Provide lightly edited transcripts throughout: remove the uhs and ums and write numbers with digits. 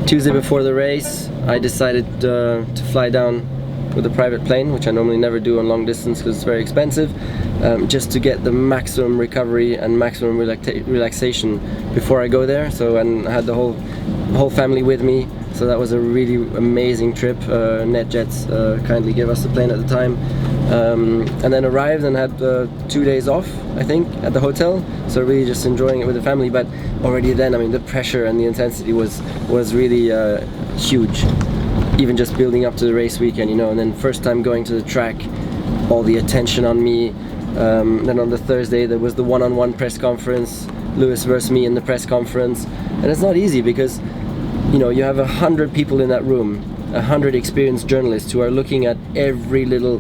Tuesday before the race, I decided to fly down with a private plane, which I normally never do on long distance because it's very expensive, just to get the maximum recovery and maximum relaxation before I go there. So, and I had the whole family with me, so that was a really amazing trip. NetJets kindly gave us the plane at the time, and then arrived and had 2 days off, I think, at the hotel. So really just enjoying it with the family. But already then, I mean, the pressure and the intensity was really huge. Even just building up to the race weekend, you know, and then first time going to the track, all the attention on me. Then on the Thursday there was the one-on-one press conference, Lewis versus me in the press conference, and it's not easy because, you know, you have 100 people in that room, 100 experienced journalists who are looking at every little,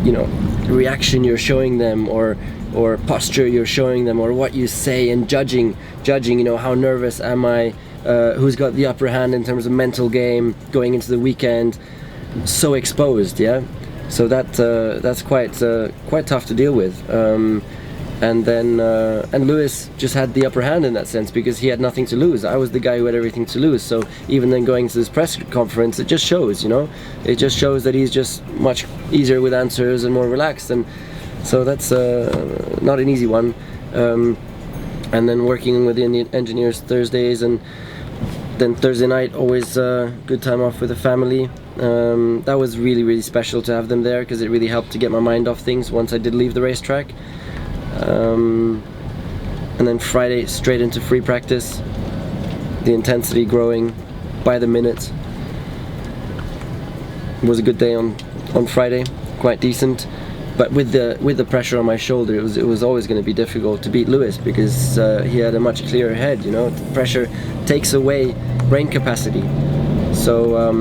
you know, reaction you're showing them, or posture you're showing them, or what you say, and judging, you know, how nervous am I, who's got the upper hand in terms of mental game going into the weekend. So exposed, yeah. So that's quite tough to deal with. And then Lewis just had the upper hand in that sense because he had nothing to lose. I was the guy who had everything to lose. So even then going to this press conference, it just shows, you know, it just shows that he's just much easier with answers and more relaxed. And so that's not an easy one. And then working with the engineers Thursdays, and then Thursday night, always good time off with the family. That was really special to have them there because it really helped to get my mind off things once I did leave the racetrack. And then Friday straight into free practice, the intensity growing by the minute. It was a good day on Friday, quite decent, but with the pressure on my shoulder, it was always going to be difficult to beat Lewis because he had a much clearer head, you know. The pressure takes away brain capacity, so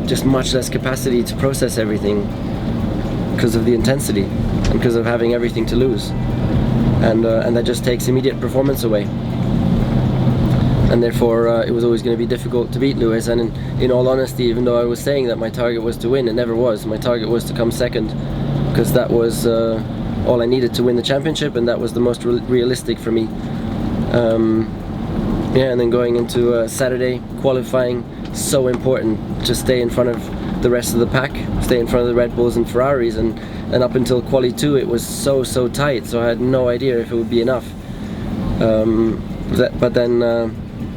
just much less capacity to process everything because of the intensity and because of having everything to lose. And that just takes immediate performance away, and therefore it was always going to be difficult to beat Lewis. And in all honesty, even though I was saying that my target was to win, it never was. My target was to come second, because that was all I needed to win the championship, and that was the most realistic for me. Yeah, and then going into Saturday qualifying, so important to stay in front of the rest of the pack, stay in front of the Red Bulls and Ferraris, and up until quali 2 it was so tight, so I had no idea if it would be enough. But then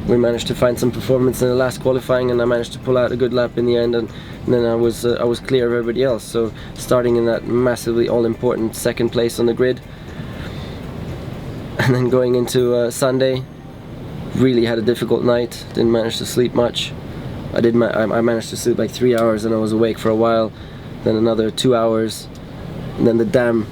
we managed to find some performance in the last qualifying, and I managed to pull out a good lap in the end, and then I was clear of everybody else. So starting in that massively all-important second place on the grid, and then going into Sunday, really had a difficult night. Didn't manage to sleep much. I managed to sleep like 3 hours, and I was awake for a while, then another 2 hours, and then the damn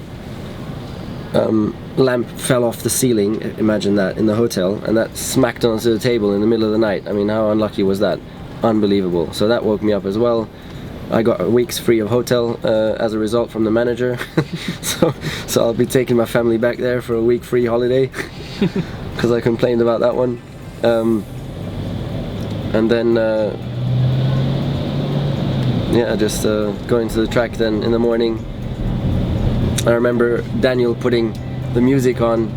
lamp fell off the ceiling, imagine that, in the hotel, and that smacked onto the table in the middle of the night. I mean, how unlucky was that? Unbelievable. So that woke me up as well. I got a week's free of hotel as a result from the manager. so I'll be taking my family back there for a week free holiday because I complained about that one. And then yeah, just going to the track then in the morning. I remember Daniel putting the music on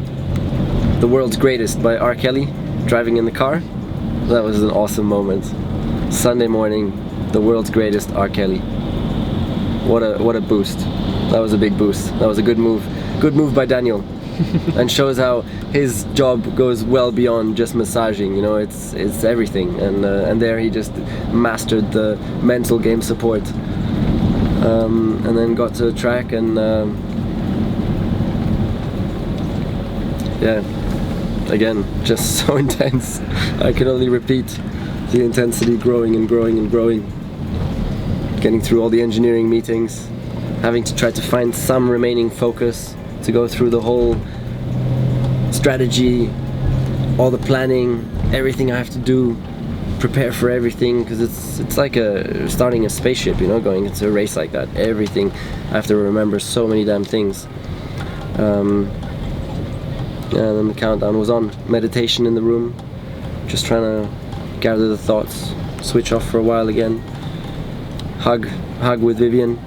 The World's Greatest by R. Kelly, driving in the car. That was an awesome moment. Sunday morning, The World's Greatest, R. Kelly. What a boost. That was a big boost. That was a good move. Good move by Daniel. And shows how his job goes well beyond just massaging, you know, it's everything. And there he just mastered the mental game support. And then got to the track, and yeah, again, just so intense. I can only repeat the intensity growing and growing and growing. Getting through all the engineering meetings, having to try to find some remaining focus to go through the whole strategy, all the planning, everything I have to do, prepare for everything, because it's like starting a spaceship, you know, going into a race like that. Everything, I have to remember so many damn things. Yeah, and then the countdown was on. Meditation in the room, just trying to gather the thoughts, switch off for a while again. Hug with Vivian.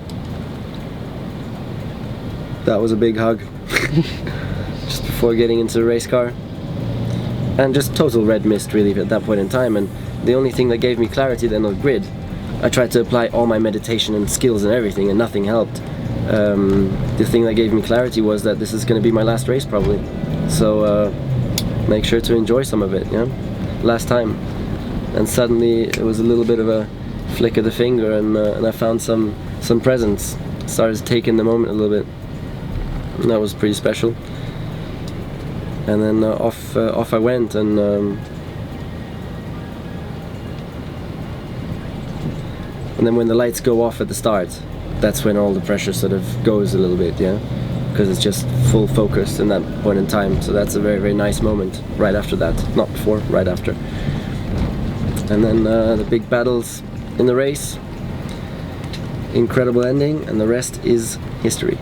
That was a big hug. Just before getting into the race car. and just total red mist really at that point in time. And the only thing that gave me clarity then on the grid, I tried to apply all my meditation and skills and everything, and nothing helped. The thing that gave me clarity was that this is going to be my last race probably, so make sure to enjoy some of it, last time. And suddenly it was a little bit of a flick of the finger, and I found some presents, started taking the moment a little bit, and that was pretty special. And then off I went, and then when the lights go off at the start, that's when all the pressure sort of goes a little bit, because it's just full focus in that point in time. So that's a very, very nice moment right after that, not before, right after. And then the big battles in the race, incredible ending, and the rest is history.